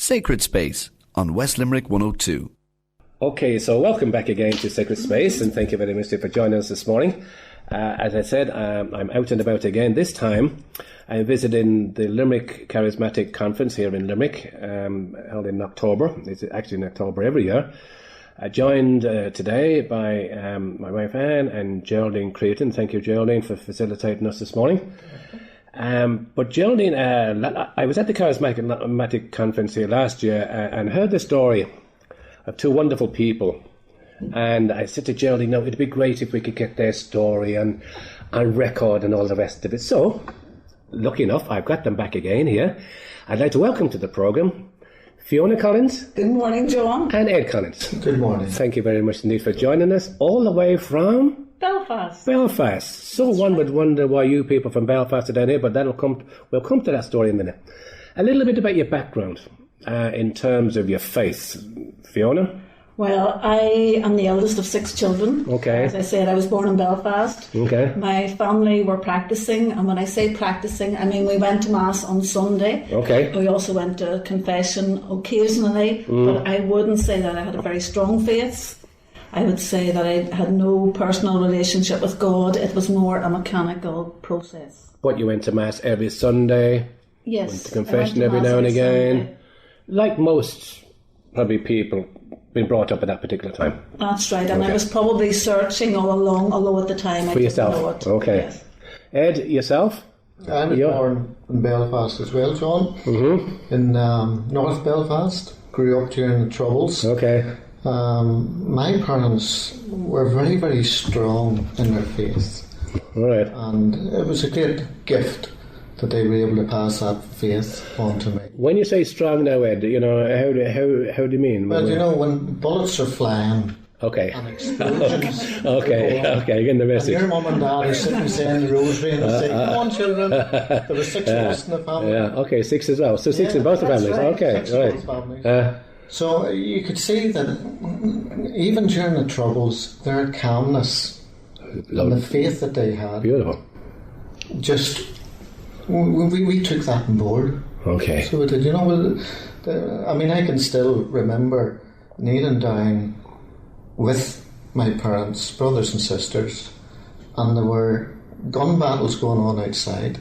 Sacred Space on West Limerick 102. Okay, so welcome back again to Sacred Space, and thank you very much for joining us this morning. As I said, I'm out and about again. This time, I'm visiting the Limerick Charismatic Conference here in Limerick, held in October. It's actually in October every year. Joined today by my wife Anne and Geraldine Creighton. Thank you, Geraldine, for facilitating us this morning. But Geraldine, I was at the Charismatic Conference here last year and heard the story of two wonderful people. And I said to Geraldine, no, it'd be great if we could get their story on record and all the rest of it. So, lucky enough, I've got them back again here. I'd like to welcome to the programme Fiona Collins. Good morning, John. And Ed Collins. Good morning. Thank you very much indeed for joining us, all the way from Belfast. Belfast. So that's one would wonder why you people from Belfast are down here, but we'll come to that story in a minute. A little bit about your background in terms of your faith, Fiona. Well, I am the eldest of 6 children. Okay. As I said, I was born in Belfast. Okay. My family were practising, and when I say practising, I mean we went to Mass on Sunday. Okay. We also went to confession occasionally, but I wouldn't say that I had a very strong faith. I would say that I had no personal relationship with God. It was more a mechanical process. But you went to Mass every Sunday? Yes. Went to confession every now and again? Sunday. Like most, probably, people been brought up at that particular time. That's right, and Okay. I was probably searching all along, although at the time I For didn't yourself? know it. Okay. Yes. Ed, yourself? I was born in Belfast as well, John. Mm-hmm. In North Belfast. Grew up during the Troubles. Okay. My parents were very, very strong in their faith. All right. And it was a great gift that they were able to pass that faith on to me. When you say strong now, Ed, you know, how do you mean? Well, you know, when bullets are flying Okay. and explosions Okay, getting the and message. your mum and dad are sitting saying the rosary and they say, come on children, there were 6 of us in the family. Yeah, okay, 6 as well. So 6 in both the that's families. right. Okay, 6 in right. both families. So you could see that even during the Troubles, their calmness and the faith that they had, Beautiful. just, we took that on board. Okay. So we did, you know, I mean, I can still remember kneeling down with my parents, brothers and sisters, and there were gun battles going on outside,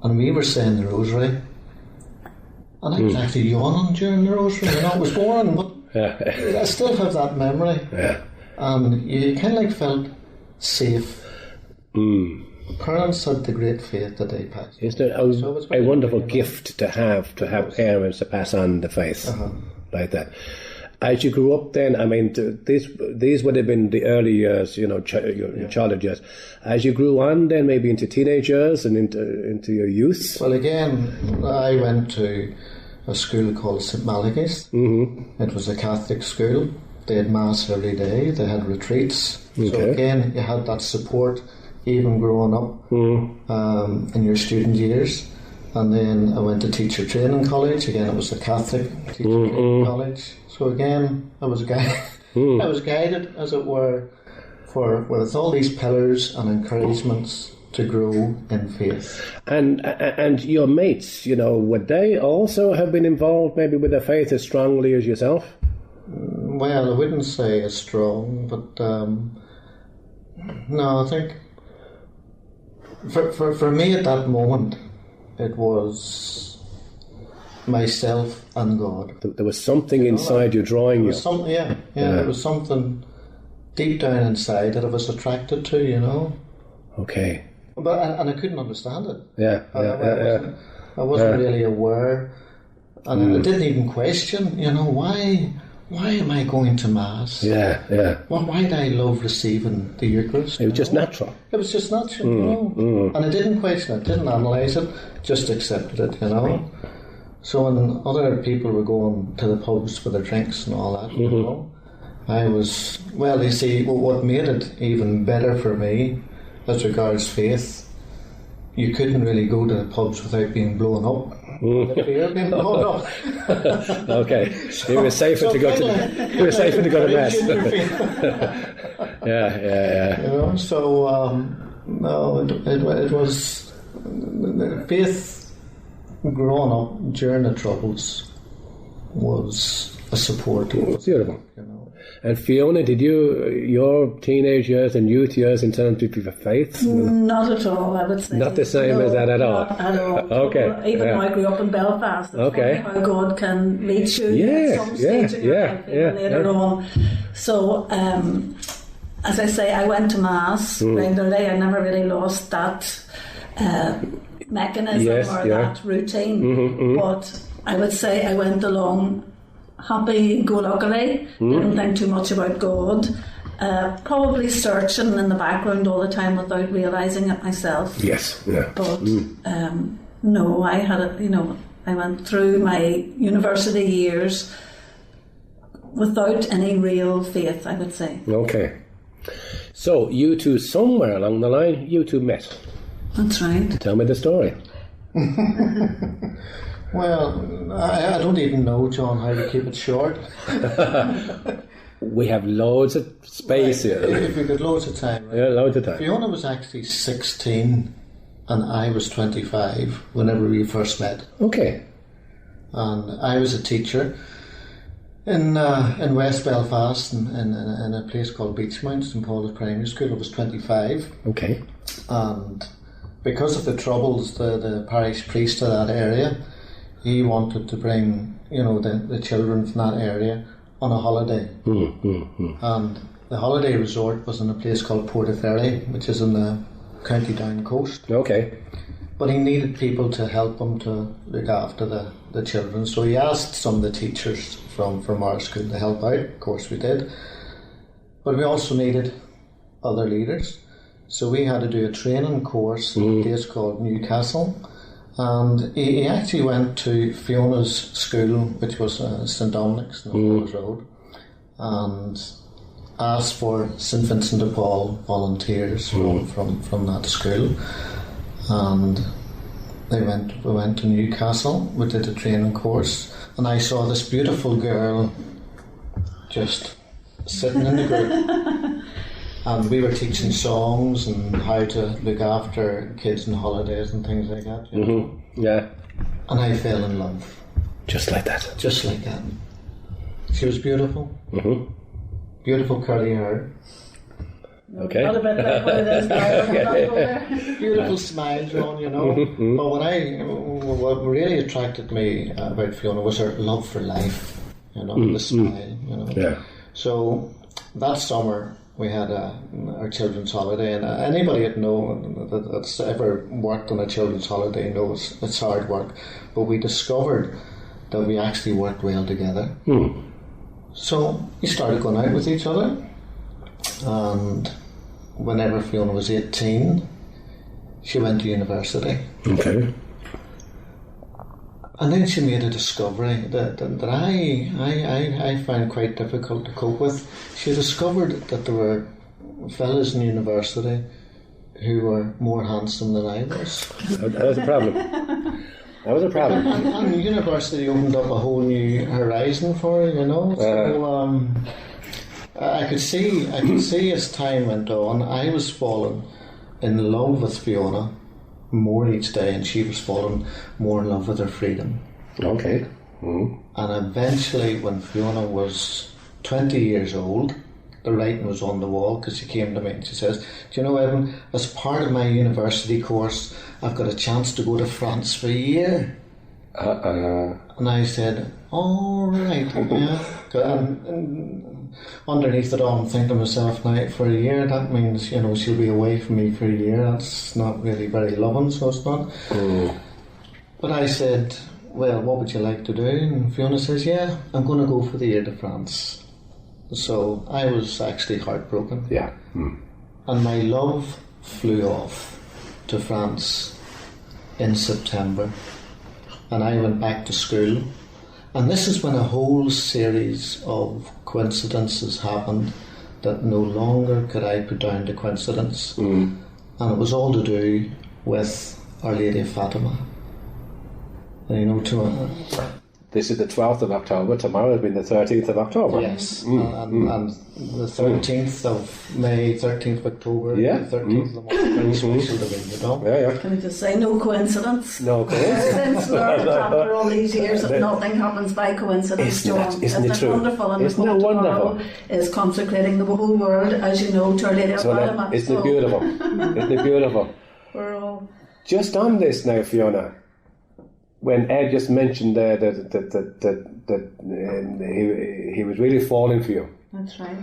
and we were saying the rosary. And I was actually yawning during the rosary. You know, it was boring, but I still have that memory. Yeah. And you kind of like felt safe. Parents had the great faith that they passed. Isn't it a wonderful gift to have parents to pass on the faith like that? As you grew up then, I mean, these would have been the early years, you know, your childhood years. As you grew on then, maybe into teenage years and into your youth? Well, again, I went to a school called St. Malachy's. Mm-hmm. It was a Catholic school. They had Mass every day. They had retreats. Okay. So again, you had that support even growing up in your student years. And then I went to teacher training college. Again, it was a Catholic teacher training college. So again, I was guided, as it were, with all these pillars and encouragements to grow in faith. And your mates, you know, would they also have been involved maybe with their faith as strongly as yourself? Well, I wouldn't say as strong, but no, I think for me at that moment, it was myself and God. There was something inside you drawing you. There was something deep down inside that I was attracted to, you know. Okay. But and I couldn't understand it. I wasn't really aware, and I didn't even question, you know, why am I going to Mass? Why do I love receiving the Eucharist? It was just natural. It was just natural, you know. And I didn't question it, didn't analyse it, just accepted it, you know. So when other people were going to the pubs for their drinks and all that, you know, I was, well, you see, what made it even better for me as regards faith, you couldn't really go to the pubs without being blown up. The beer being blown up. Okay, it was safer to go to Mass. Yeah. You know, so no, it was faith growing up during the Troubles was a support. Beautiful. You know. And Fiona, did your teenage years and youth years in terms of your faith? Not at all, I would say. Not the same as that at all? Not at all. Okay. Even though I grew up in Belfast, it's funny how God can meet you at some stage in your life later on. So, as I say, I went to Mass regularly. I never really lost that mechanism that routine. But I would say I went along happy-go-lucky, didn't think too much about God, probably searching in the background all the time without realising it myself. Yes, yeah. But no, I had I went through my university years without any real faith, I would say. Okay. So, you two, somewhere along the line, you two met. That's right. Tell me the story. Well, I don't even know, John, how to keep it short. We have loads of space here. If we got loads of time. Right? Yeah, loads of time. Fiona was actually 16 and I was 25 whenever we first met. Okay. And I was a teacher in West Belfast in a place called Beachmount, St Paul's Primary School. I was 25. Okay. And because of the troubles, the parish priest of that area, he wanted to bring, the children from that area on a holiday. And the holiday resort was in a place called Portaferry, which is in the County Down coast. Okay. But he needed people to help him to look after the children. So he asked some of the teachers from our school to help out. Of course we did. But we also needed other leaders. So we had to do a training course in a place called Newcastle. And he actually went to Fiona's school, which was St Dominic's on Miller's Road, and asked for St Vincent de Paul volunteers from that school. And we went to Newcastle. We did a training course, and I saw this beautiful girl just sitting in the group. And we were teaching songs and how to look after kids on holidays and things like that. Yeah. And I fell in love. Just like that. Just like that. She was beautiful. Beautiful curly hair. Okay. Not a bit like what it is now. Beautiful smile, John, But what really attracted me about Fiona was her love for life, the smile, Yeah. So that summer we had our children's holiday, and anybody that's ever worked on a children's holiday knows it's hard work, but we discovered that we actually worked well together. So we started going out with each other, and whenever Fiona was 18, she went to university. Okay. And then she made a discovery that I find quite difficult to cope with. She discovered that there were fellas in university who were more handsome than I was. That was a problem. That was a problem. And university opened up a whole new horizon for her, So I could see as time went on, I was falling in love with Fiona more each day, and she was falling more in love with her freedom. Okay. And eventually, when Fiona was 20 years old, the writing was on the wall, because she came to me and she says, "Do you know, Evan, as part of my university course, I've got a chance to go to France for a year." And I said, "All right, yeah." And underneath it all, I'm thinking to myself, now, for a year, that means, she'll be away from me for a year. That's not really very loving, so it's not. But I said, "Well, what would you like to do?" And Fiona says, "Yeah, I'm going to go for the year to France." So I was actually heartbroken. Yeah. And my love flew off to France in September. And I went back to school. And this is when a whole series of coincidences happened that no longer could I put down to coincidence. And it was all to do with Our Lady of Fatima. This is the 12th of October. Tomorrow has been the 13th of October. Yes, and the 13th of May, 13th of October, Yeah. the 13th of March, very special to me, you know. Yeah. Can I just say, no coincidence? No coincidence. Since learned after all these years that nothing happens by coincidence, John. Isn't it true? Wonderful? And Isn't it wonderful? Is consecrating the whole world, as you know, to Our Lady of Fatima. Isn't it beautiful? Isn't it beautiful? We're all... Just on this now, Fiona, when Ed just mentioned there that he was really falling for you, That's right.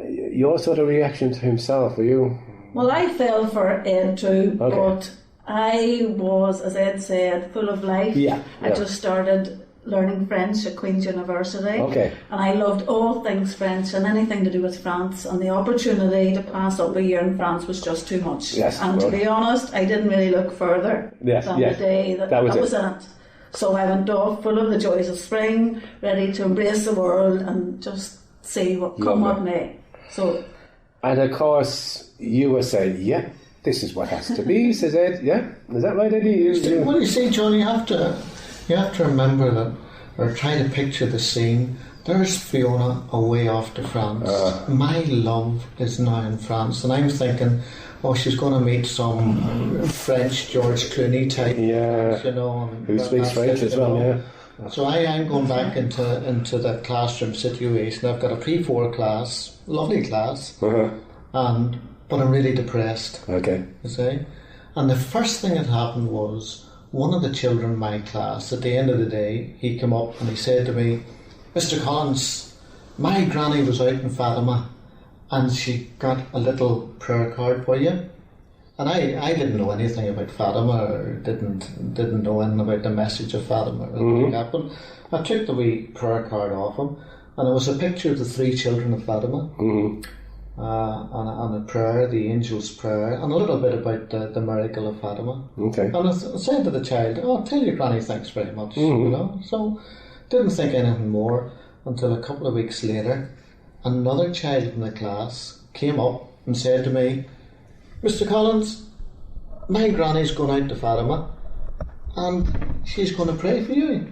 your sort of reaction to himself, were you? Well, I fell for Ed too, Okay. but I was, as Ed said, full of life. Yeah. I just started learning French at Queen's University. Okay. And I loved all things French and anything to do with France, and the opportunity to pass up a year in France was just too much. Yes, and to be honest, I didn't really look further than the day that was in it. So I went off full of the joys of spring, ready to embrace the world and just see what come what may. So, and of course, you were saying, yeah, this is what has to be, says Ed. Yeah, is that right, Eddie? Well, you see, John, you have to remember that, or try to picture the scene. There's Fiona away off to France. My love is now in France, and I'm thinking, oh, she's going to meet some French George Clooney type, you know, who speaks French as well, yeah. So I'm going back into that classroom situation. I've got a P4 class, lovely class, but I'm really depressed. Okay. You see, and the first thing that happened was one of the children in my class. At the end of the day, he came up and he said to me, "Mr. Collins, my granny was out in Fatima, and she got a little prayer card for you." And I didn't know anything about Fatima, or didn't know anything about the message of Fatima or anything like that. But I took the wee prayer card off him, and it was a picture of the three children of Fatima, and a prayer, the angel's prayer, and a little bit about the miracle of Fatima. Okay. And I said to the child, "Oh, tell your granny thanks very much," you know. So didn't think anything more until a couple of weeks later, another child in the class came up and said to me, "Mr. Collins, my granny's going out to Fatima and she's going to pray for you."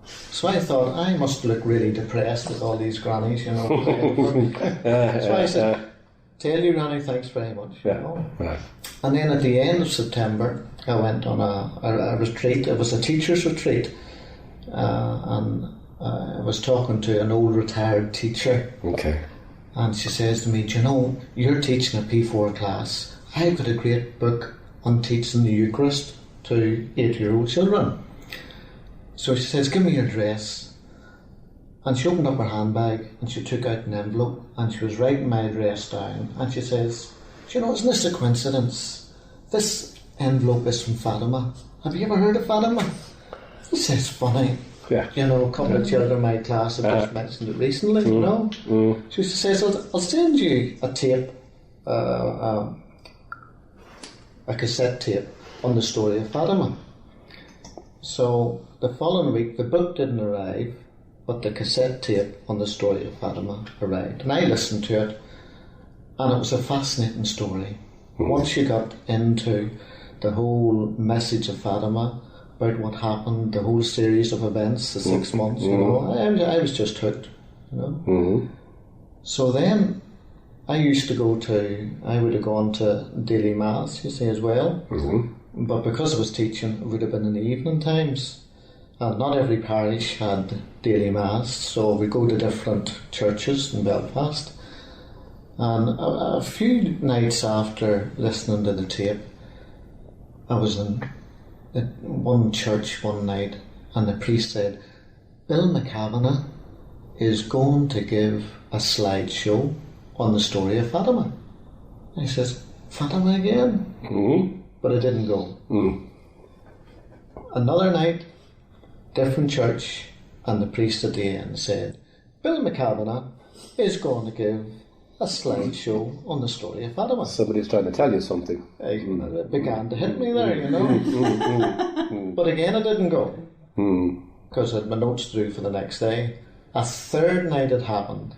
So I thought, I must look really depressed with all these grannies, you know. So I said, "Tell your granny thanks very much." You know? And then at the end of September, I went on a retreat. It was a teacher's retreat, and I was talking to an old retired teacher. Okay. And she says to me, "Do you know, you're teaching a P4 class. I've got a great book on teaching the Eucharist to 8-year-old children." So she says, "Give me your address." And she opened up her handbag and she took out an envelope and she was writing my address down. And she says, "Do you know, isn't this a coincidence? This envelope is from Fatima. Have you ever heard of Fatima?" He says, "Funny. Yeah. You know, a couple of children in my class have just mentioned it recently, you know." So she says, I'll send you a tape, a cassette tape on the story of Fatima." So the following week, the book didn't arrive, but the cassette tape on the story of Fatima arrived. And I listened to it, and it was a fascinating story. Once you got into the whole message of Fatima, about what happened, the whole series of events, the 6 months, you know, I was just hooked, you know. So then I would have gone to daily mass, you see, as well. But because I was teaching, it would have been in the evening times. And not every parish had daily mass, so we go to different churches in Belfast. And a few nights after listening to the tape, I was in one church one night, and the priest said, "Bill McCavanagh is going to give a slideshow on the story of Fatima." And he says, "Fatima again?" But I didn't go. Another night, different church, and the priest at the end said, "Bill McCavanagh is going to give a slideshow on the story of Fatima." Somebody's trying to tell you something. It began to hit me there, you know. But again, I didn't go, because I had my notes through for the next day. A third night it happened.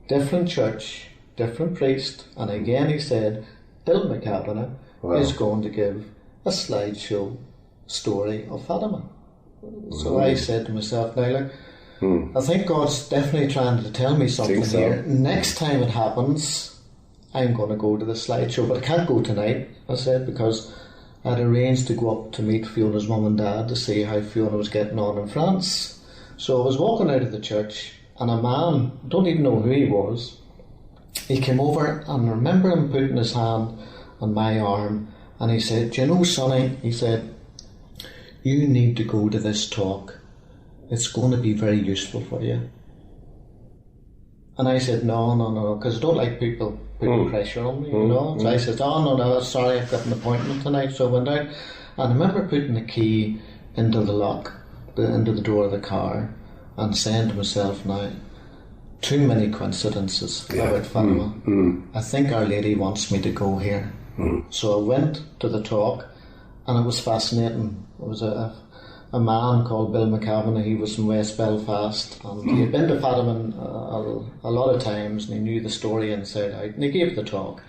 Different church, different priest, and again he said, "Bill McCavanagh is going to give a slideshow story of Fatima." So I said to myself, now look, I think God's definitely trying to tell me something here. Next time it happens, I'm going to go to the slideshow, but I can't go tonight, I said, because I'd arranged to go up to meet Fiona's mum and dad to see how Fiona was getting on in France. So I was walking out of the church, and a man, I don't even know who he was, he came over, and I remember him putting his hand on my arm, and he said, "Do you know, Sonny," he said, "you need to go to this talk. It's going to be very useful for you." And I said, no, because I don't like people putting pressure on me, you know. So I said, no, sorry, I've got an appointment tonight. So I went out, and I remember putting the key into the lock, into the door of the car, and saying to myself, now, too many coincidences about Fatima. I think Our Lady wants me to go here. So I went to the talk, and it was fascinating. It was a man called Bill McCavan. He was from West Belfast, and he had been to Fatima a lot of times, and he knew the story inside out, and he gave the talk.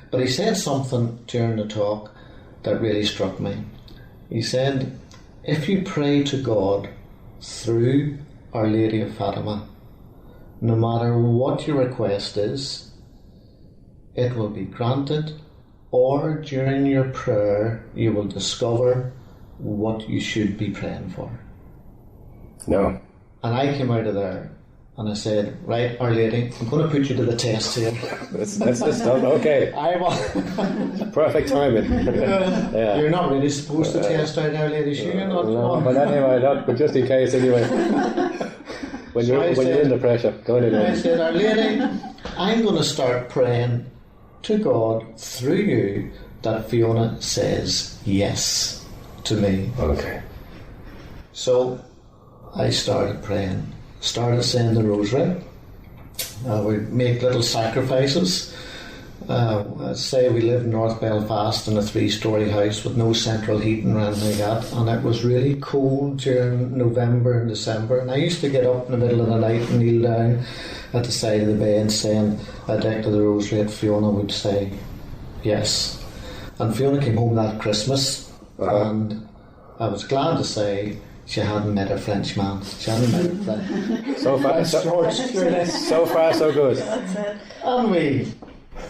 But he said something during the talk that really struck me. He said, if you pray to God through Our Lady of Fatima, no matter what your request is, it will be granted, or during your prayer you will discover what you should be praying for. No. And I came out of there and I said, right, Our Lady, I'm going to put you to the test here. That's done. Okay. Perfect timing. Yeah. You're not really supposed to test out Our Lady, sure you're not. No, but anyway, but just in case anyway. When you're in the pressure, go ahead. I said, Our Lady, I'm going to start praying to God through you that Fiona says yes to me. Okay. So I started praying, started saying the rosary. We make little sacrifices. Say we lived in North Belfast in a 3-storey house with no central heating or anything like that, and it was really cold during November and December, and I used to get up in the middle of the night and kneel down at the side of the bed saying a deck of the rosary, and Fiona would say yes. And Fiona came home that Christmas, and I was glad to say she hadn't met a French man. She hadn't met a French. So far, so good. That's it. And we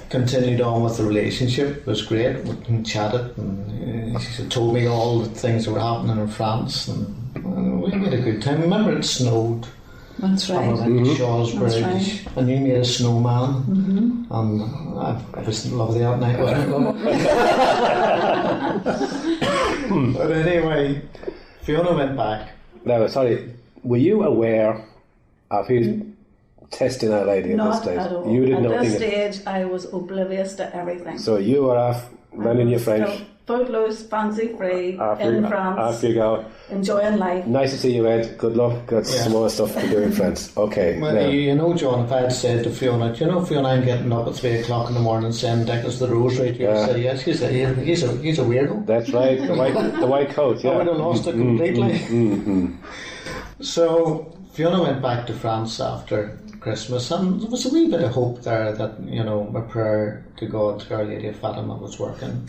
continued on with the relationship. It was great. We chatted, and she told me all the things that were happening in France, and we had a good time. Remember, it snowed. That's right. And we went to Shaw's Bridge, right. and you made a snowman, and I was lovely that night, wasn't it? But anyway, Fiona went back. No, sorry. Were you aware of his testing Our Lady at this stage? Not at all. You didn't know at this anything. stage, I was oblivious to everything. So you were off learning your French. Footloose, fancy free, After in France, you go. enjoying life. Nice to see you, Ed. Good luck. Got some more stuff to do in France. Okay. Well, now. you know, John, if I had said to Fiona, do you know, Fiona, I'm getting up at 3 o'clock in the morning saying Dickens the Rosary, you'd say yes. He's a weirdo. That's right. The white coat, yeah. I would have lost it completely. So Fiona went back to France after Christmas, and there was a wee bit of hope there that, you know, my prayer to God, to Our Lady of Fatima, was working.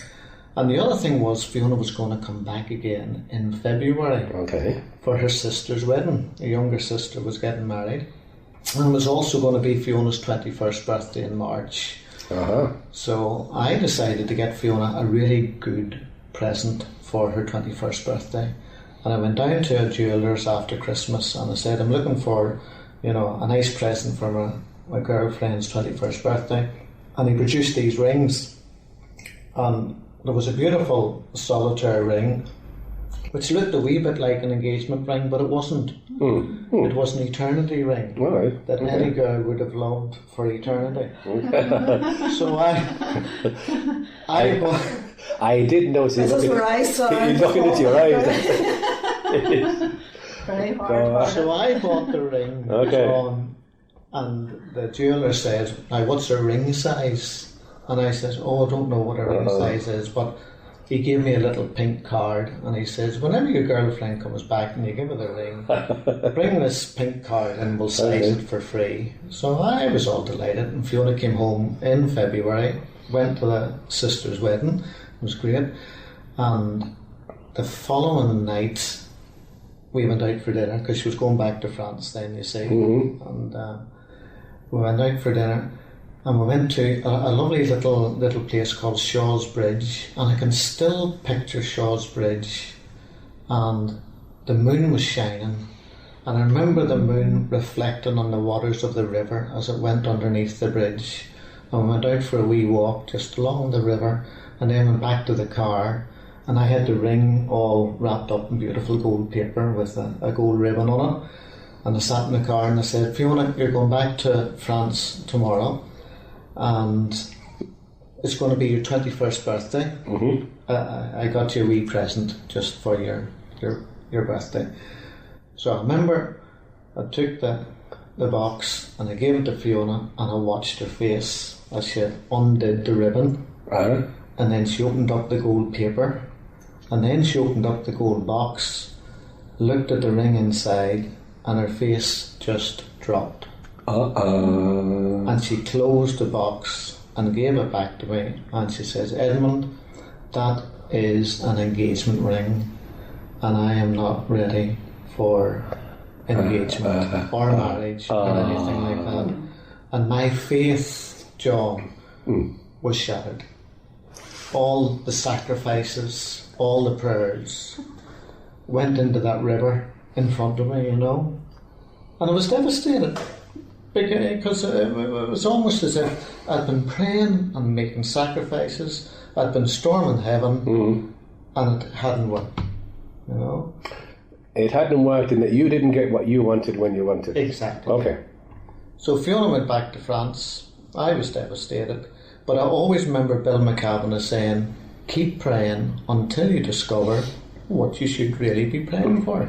And the other thing was Fiona was going to come back again in February for her sister's wedding. Her younger sister was getting married, and it was also going to be Fiona's 21st birthday in March. So I decided to get Fiona a really good present for her 21st birthday, and I went down to a jeweller's after Christmas and I said, I'm looking for, you know, a nice present for my girlfriend's 21st birthday. And he produced these rings, and there was a beautiful solitaire ring which looked a wee bit like an engagement ring, but it wasn't. It was an eternity ring that any girl would have loved for eternity. So I bought. I didn't notice. This is where I saw You're looking into your eyes. Very hard. So I bought the ring, John, and the jeweller said, now what's her ring size? And I said, I don't know what her ring size is, but he gave me a little pink card, and he says, whenever your girlfriend comes back and you give her the ring, bring this pink card and we'll size it for free. So I was all delighted, and Fiona came home in February, went to the sister's wedding. It was great. And the following night, we went out for dinner, because she was going back to France then, you see. And we went out for dinner, and we went to a lovely little place called Shaw's Bridge, and I can still picture Shaw's Bridge, and the moon was shining, and I remember the moon reflecting on the waters of the river as it went underneath the bridge. And we went out for a wee walk just along the river, and then went back to the car, and I had the ring all wrapped up in beautiful gold paper with a gold ribbon on it. And I sat in the car and I said, Fiona, you're going back to France tomorrow, and it's going to be your 21st birthday. I got you a wee present just for your birthday. So I remember I took the box and I gave it to Fiona, and I watched her face as she undid the ribbon. And then she opened up the gold paper, and then she opened up the gold box, looked at the ring inside, and her face just dropped. And she closed the box and gave it back to me, and she says, Edmund, that is an engagement ring, and I am not ready for engagement or marriage or anything like that. And my faith, John, was shattered. All the sacrifices, all the prayers went into that river in front of me, and I was devastated, because it was almost as if I'd been praying and making sacrifices, I'd been storming heaven, and it hadn't worked, It hadn't worked in that you didn't get what you wanted when you wanted. Exactly. Okay. So Fiona went back to France. I was devastated. But I always remember Bill McCavan saying, keep praying until you discover what you should really be praying for.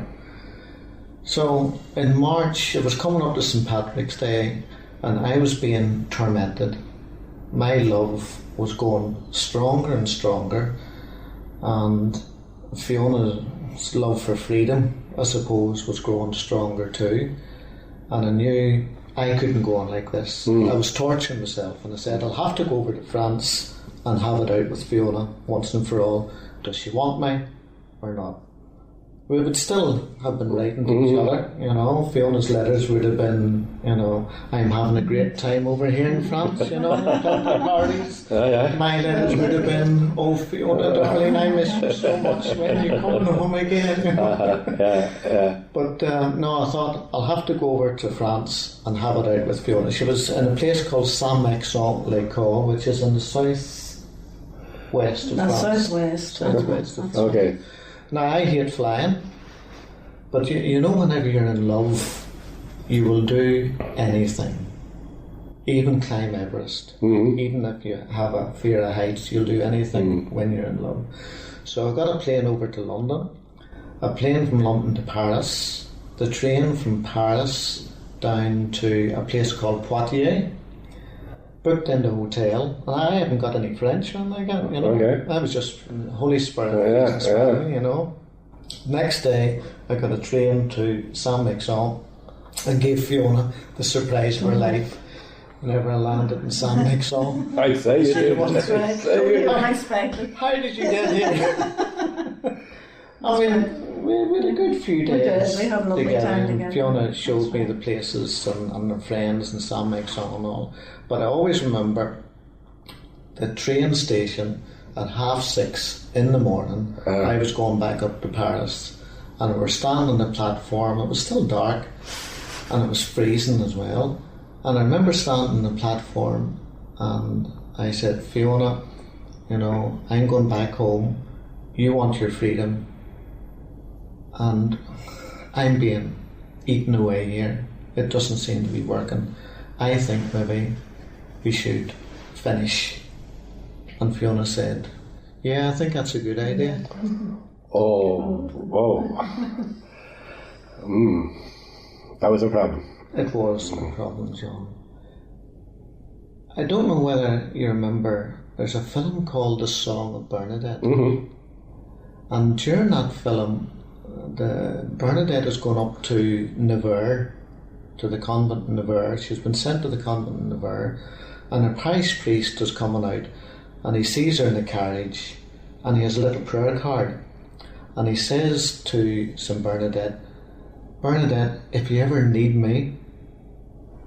So in March, it was coming up to St. Patrick's Day, and I was being tormented. My love was going stronger and stronger, and Fiona's love for freedom, I suppose, was growing stronger too. And I knew I couldn't go on like this. I was torturing myself, and I said, I'll have to go over to France and have it out with Fiona once and for all. Does she want me or not? We would still have been writing to each other, Fiona's letters would have been, I'm having a great time over here in France, parties. My letters would have been, oh Fiona darling, I miss you so much, when you coming home again? But no, I thought I'll have to go over to France and have it out with Fiona. She was in a place called Saint-Maixent-les-Corps, which is in the south-west of France. Southwest. Southwest of France. Okay. Now, I hate flying, but whenever you're in love, you will do anything, even climb Everest. Even if you have a fear of heights, you'll do anything when you're in love. So I got a plane over to London, a plane from London to Paris, the train from Paris down to a place called Poitiers, booked into a hotel, and I haven't got any French or anything like that, Okay. I was just Holy Spirit, Next day, I got a train to Saint-Maixent and gave Fiona the surprise of her life whenever I landed in Saint-Maixent. I say you did. That's right. Unexpected. How did you get here? I mean, we had a good few days. We had a lovely time together. Fiona showed me the places and her friends and Saint-Maixent and all. But I always remember the train station at 6:30 in the morning. I was going back up to Paris, and we were standing on the platform. It was still dark, and it was freezing as well. And I remember standing on the platform, and I said, Fiona, I'm going back home. You want your freedom, and I'm being eaten away here. It doesn't seem to be working. I think maybe we should finish. And Fiona said, yeah, I think that's a good idea. That was a problem. It was a problem, John. I don't know whether you remember, there's a film called The Song of Bernadette. And during that film, Bernadette has gone up to Nevers, to the convent in Nevers. She's been sent to the convent in Nevers, and her parish priest is coming out, and he sees her in the carriage, and he has a little prayer card, and he says to St. Bernadette, Bernadette, if you ever need me,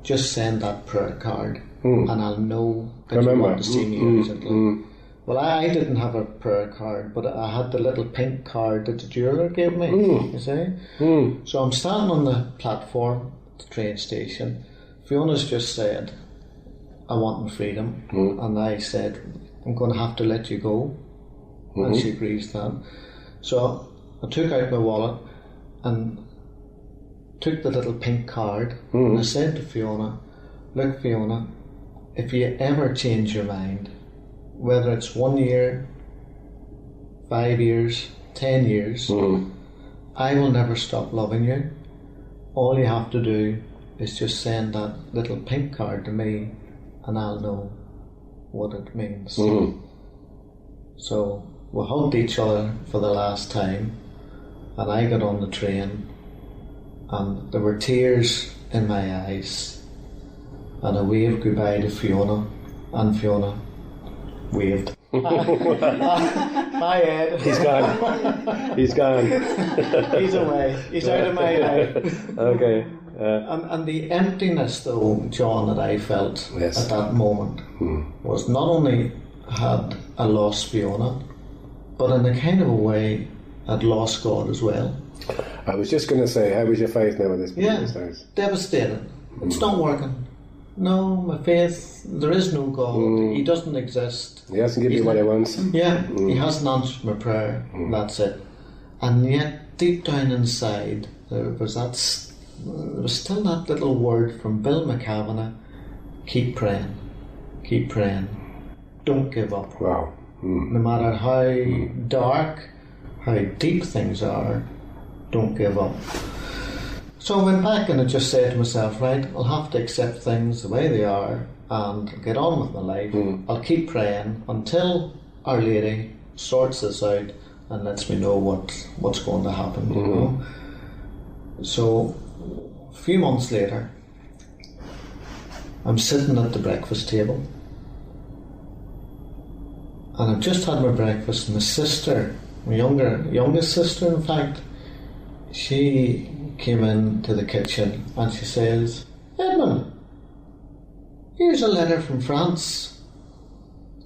just send that prayer card and I'll know that you want to see me urgently. Well, I didn't have a prayer card, but I had the little pink card that the jeweller gave me, you see. So I'm standing on the platform at the train station. Fiona's just said, I want my freedom. And I said, I'm going to have to let you go. And she agrees then. So I took out my wallet and took the little pink card and I said to Fiona, look Fiona, if you ever change your mind, whether it's 1 year, 5 years, 10 years, I will never stop loving you. All you have to do is just send that little pink card to me and I'll know what it means. So we hugged each other for the last time and I got on the train and there were tears in my eyes and I waved goodbye to Fiona and Fiona waved. Bye Ed. He's gone. He's gone. He's away. He's out of my life. Okay. And the emptiness though, John, that I felt at that moment was not only had I lost Fiona, but in a kind of a way I'd lost God as well. I was just going to say, how was your faith now at this point? Yeah, devastated. It's not working. No, my faith, there is no God. He doesn't exist. He hasn't given me what I want. Yeah, he hasn't answered my prayer. That's it. And yet, deep down inside, there was still that little word from Bill McCavanagh: keep praying, keep praying, don't give up. Wow. No matter how dark, how deep things are, don't give up. So I went back and I just said to myself, right, I'll have to accept things the way they are and get on with my life. I'll keep praying until Our Lady sorts this out and lets me know what's going to happen, you know. So a few months later, I'm sitting at the breakfast table and I've just had my breakfast. My sister, my youngest sister in fact, she came into the kitchen and she says, Edmund, here's a letter from France.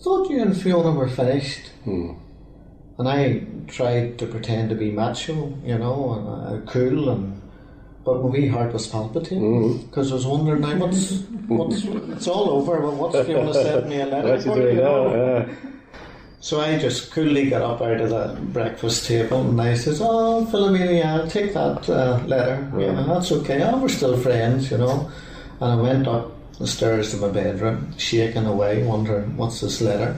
Thought you and Fiona were finished. And I tried to pretend to be macho, you know, and cool, but my wee heart was palpitating because I was wondering now what's it's all over, but what's Fiona sent me a letter for, you know? So I just coolly got up out of the breakfast table and I says, oh, Philomena, yeah, I'll take that letter. Yeah, that's okay. Oh, we're still friends, you know. And I went up the stairs to my bedroom, shaking away, wondering, what's this letter?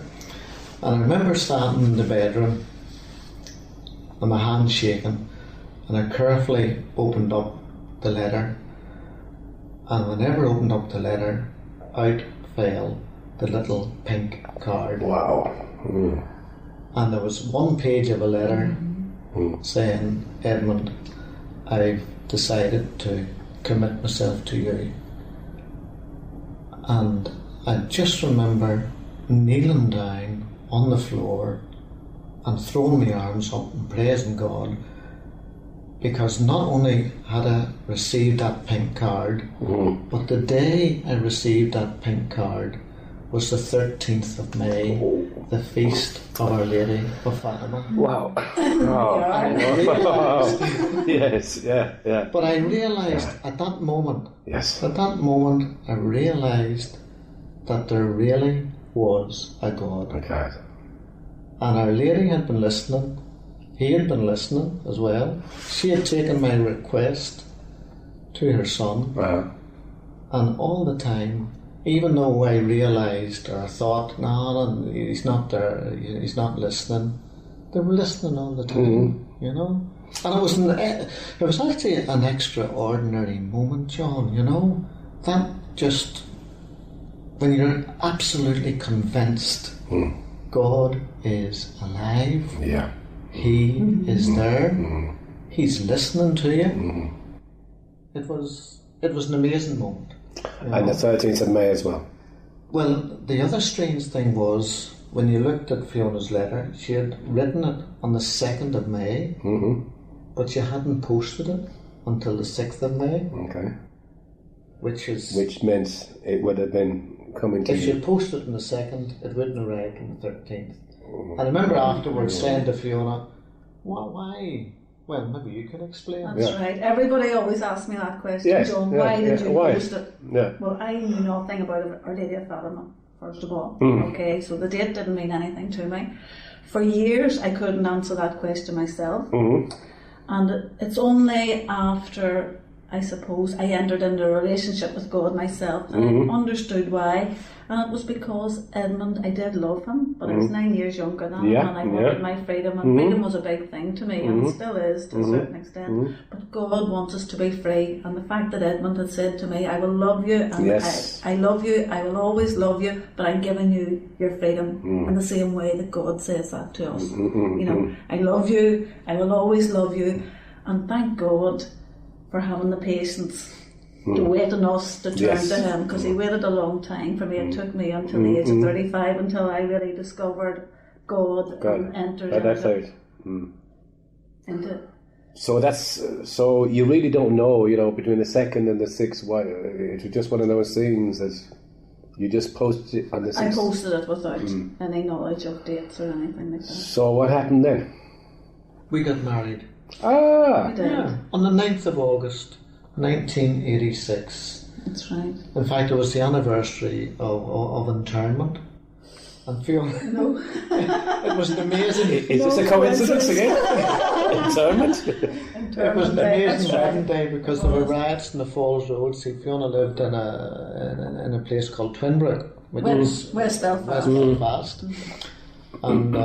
And I remember standing in the bedroom and my hand shaking and I carefully opened up the letter. And whenever I opened up the letter, out fell the little pink card. Wow. And there was one page of a letter saying, Edmund, I've decided to commit myself to you. And I just remember kneeling down on the floor and throwing my arms up and praising God, because not only had I received that pink card, but the day I received that pink card was the 13th of May, the feast of Our Lady of Fatima. Wow. Yes, yeah. But I realised at that moment, I realised that there really was a God. Okay. And Our Lady had been listening. He had been listening as well. She had taken my request to her son. And all the time, even though I realised or thought, no, he's not there, he's not listening, they were listening all the time, you know. And it was actually an extraordinary moment, John, you know. That just, when you're absolutely convinced God is alive, He is there, He's listening to you. It was an amazing moment. And the 13th of May as well. Well, the other strange thing was, when you looked at Fiona's letter, she had written it on the 2nd of May, but she hadn't posted it. until the 6th of May. Okay. Which meant it would have been coming to if you. you posted on the 2nd, it wouldn't arrive on the 13th. And I remember afterwards saying to Fiona, why? Well, maybe you can explain. That's right. Everybody always asks me that question, Yes, John. yeah, Why did you why? post it? Yeah. Well, I knew nothing about Our Lady of Fatima, first of all. Okay, so the date didn't mean anything to me. For years, I couldn't answer that question myself. And it's only after, I suppose, I entered into a relationship with God myself and I understood why. And it was because Edmund, I did love him, but I was 9 years younger than him, and I wanted my freedom, and freedom was a big thing to me, and it still is to a certain extent. But God wants us to be free, and the fact that Edmund had said to me, I will love you, and I love you, I will always love you, but I'm giving you your freedom in the same way that God says that to us. You know, I love you, I will always love you, and thank God for having the patience to wait on us to turn to him, because he waited a long time for me. It took me until the age of 35 until I really discovered God. And entered into So you really don't know, you know, between the 2nd and the 6th. Why? It was just one of those things that you just posted it on the 6th. I posted it without any knowledge of dates or anything like that. So what happened then? We got married. We did. Yeah, on the 9th of August 1986. That's right. In fact, it was the anniversary of internment. And Fiona, it was an amazing... Is this a coincidence again? Internment? It was an amazing wedding day because there were riots in the Falls Road. See, Fiona lived in a place called Twinbrook, which is West Belfast. Belfast. And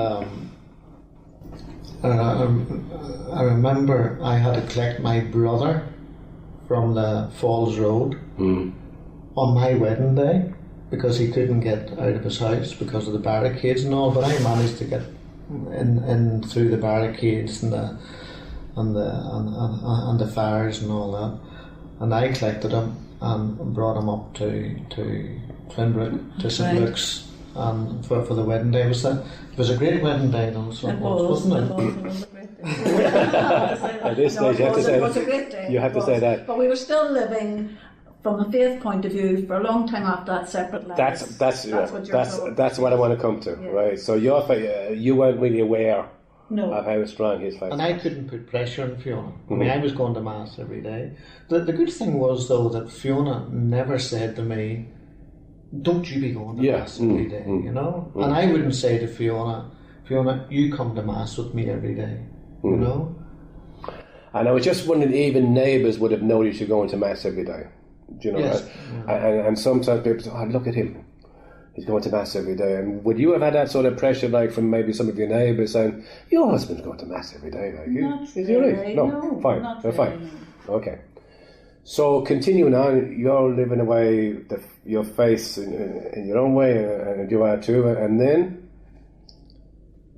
I remember I had to collect my brother from the Falls Road on my wedding day because he couldn't get out of his house because of the barricades and all, but I managed to get in through the barricades and the fires and all that, and I collected him and brought him up to Twinbrook, to St Luke's, and for the wedding day. It was a great wedding day though, so it was, wasn't it? It was a great day. At this stage, you have to say it was a great day. You have to say that. But we were still living from a faith point of view for a long time after that, separate lives. That's what I want to come to, right? So you weren't really aware of how strong his faith was. And I couldn't put pressure on Fiona. I mean, I was going to Mass every day. The good thing was, though, that Fiona never said to me, don't you be going to Mass every day, you know? And I wouldn't say to Fiona, you come to Mass with me every day, you know? And I was just wondering, even neighbours would have noticed you going to Mass every day. Do you know? Yes. And sometimes people say, look at him. He's going to Mass every day. And would you have had that sort of pressure, like from maybe some of your neighbours saying, your husband's going to Mass every day? Like, Not is he really. right? No, fine. Not They're really, fine. Okay. So continuing on, you're living away your faith in your own way, and you are too. And then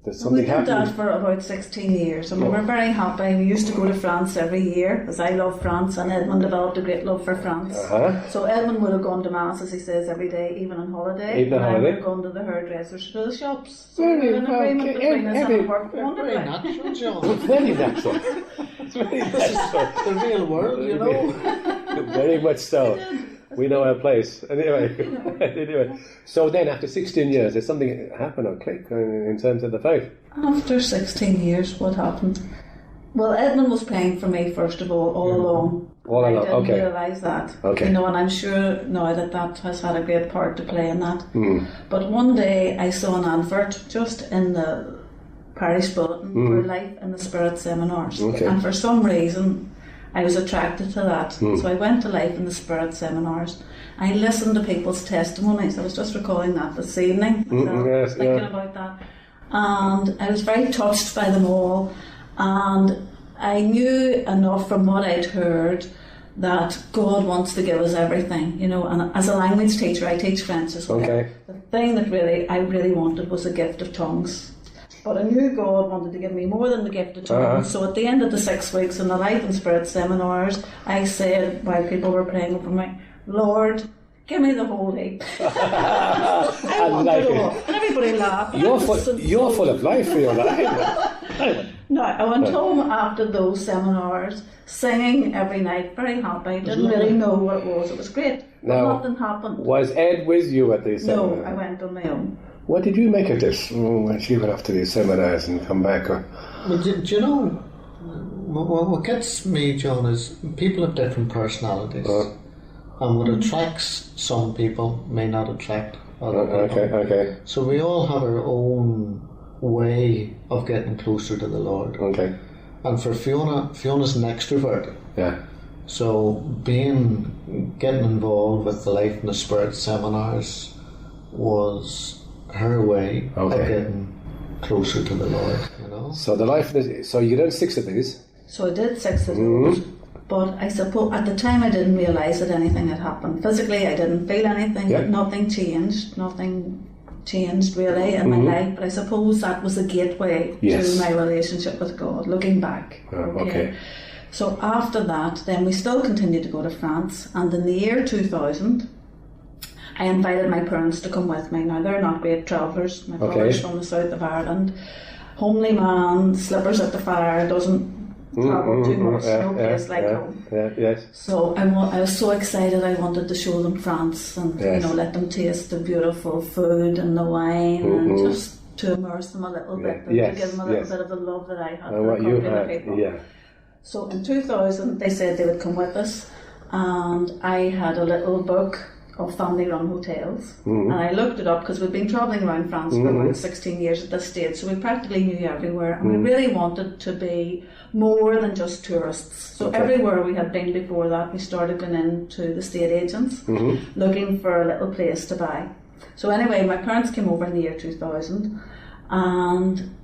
there's something we did happened. that for about 16 years, and we were very happy. We used to go to France every year because I love France, and Edmund developed a great love for France. So Edmund would have gone to Mass, as he says, every day, even on holiday. Even on I holiday. would have gone to the hairdressers, to the shops. So we had an agreement between us, and it worked wonderfully. Very natural, John. Very natural. It's very natural. The real world, you know. Very much so. We know our place. Anyway. So then, after 16 years, did something happen or click in terms of the faith? After 16 years, what happened? Well, Edmund was praying for me, first of all along. All along, I didn't okay. realise that. Okay. You know, and I'm sure now that has had a great part to play in that. But one day I saw an advert just in the parish bulletin for Life in the Spirit seminars. Okay. And for some reason, I was attracted to that. So I went to Life in the Spirit seminars. I listened to people's testimonies. I was just recalling that this evening, thinking about that. And I was very touched by them all. And I knew enough from what I'd heard that God wants to give us everything, you know. And as a language teacher, I teach French as well. Okay. The thing that I really wanted was a gift of tongues. But I knew God wanted to give me more than the gift of tongues. So at the end of the 6 weeks in the Life and Spirit seminars, I said, while people were praying over me, Lord, give me the whole heap. I want it all. And everybody laughed. You're full of life for your life. No, I went home after those seminars, singing every night, very happy. Didn't really know what it was. It was great. Now, nothing happened. Was Ed with you at these seminars? No, I went on my own. What did you make of this when she went off to these seminars and come back? Or? Well, do you know, what gets me, John, is people have different personalities. And what attracts some people may not attract other people. Okay. So we all have our own way of getting closer to the Lord. Okay. And for Fiona's an extrovert. Yeah. So getting involved with the Life in the Spirit seminars was her way of getting closer to the Lord, you know. So you did 6 of these. So I did 6 of those. But I suppose at the time I didn't realise that anything had happened. Physically I didn't feel anything, nothing changed really in my life, but I suppose that was a gateway to my relationship with God, looking back. Okay. So after that, then we still continued to go to France, and in the year 2000, I invited my parents to come with me. Now, they're not great travellers. My father's from the south of Ireland. Homely man, slippers at the fire, doesn't travel too much, no place like home. So I was so excited. I wanted to show them France and let them taste the beautiful food and the wine and just to immerse them a little bit and to give them a little bit of the love that I had for the country and the people. So in 2000 they said they would come with us, and I had a little book of family-run hotels, and I looked it up because we'd been travelling around France for about 16 years at this stage, so we practically knew everywhere, and we really wanted to be more than just tourists. So everywhere we had been before that, we started going into the estate agents, looking for a little place to buy. So anyway, my parents came over in the year 2000, and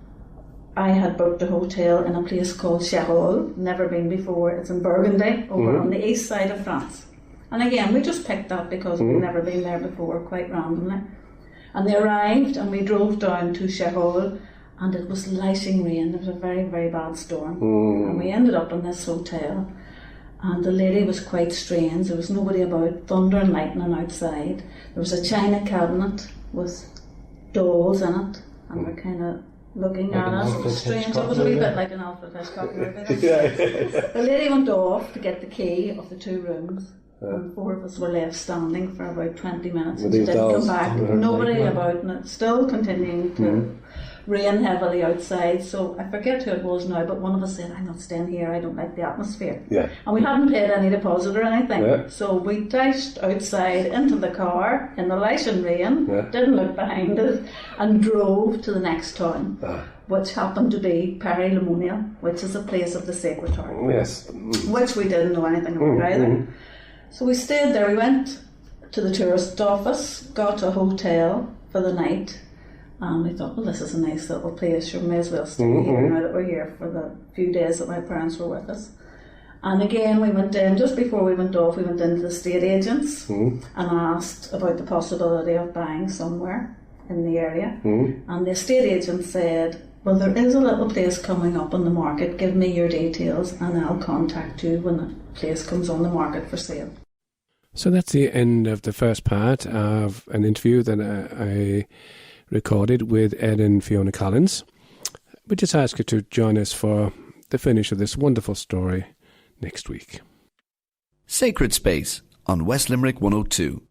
I had booked a hotel in a place called Charolles, never been before. It's in Burgundy, over on the east side of France. And again, we just picked that because we'd never been there before, quite randomly. And they arrived, and we drove down to Charolles, and it was lashing rain. It was a very, very bad storm. And we ended up in this hotel, and the lady was quite strange. There was nobody about, thunder and lightning outside. There was a china cabinet with dolls in it, and we're kind of looking like at us. It was strange. It was a wee bit like an Alfred Hitchcock movie. The lady went off to get the key of the 2 rooms. And 4 of us were left standing for about 20 minutes. And she didn't come back. Nobody about, and it's still continuing to rain heavily outside. So I forget who it was now, but one of us said, I'm not staying here, I don't like the atmosphere. And we hadn't paid any deposit or anything. So we dashed outside into the car in the lashing rain, didn't look behind us, and drove to the next town, which happened to be Paris-le-Monial, which is a place of the Sacred Heart. Which we didn't know anything about either. So we stayed there. We went to the tourist office, got a hotel for the night, and we thought, well, this is a nice little place. We may as well stay here now that we're here for the few days that my parents were with us. And again, we went in, just before we went off, we went into the estate agents and asked about the possibility of buying somewhere in the area. And the estate agent said, well, there is a little place coming up on the market. Give me your details and I'll contact you when the place comes on the market for sale. So that's the end of the first part of an interview that I recorded with Ed and Fiona Collins. We just ask you to join us for the finish of this wonderful story next week. Sacred Space on West Limerick 102.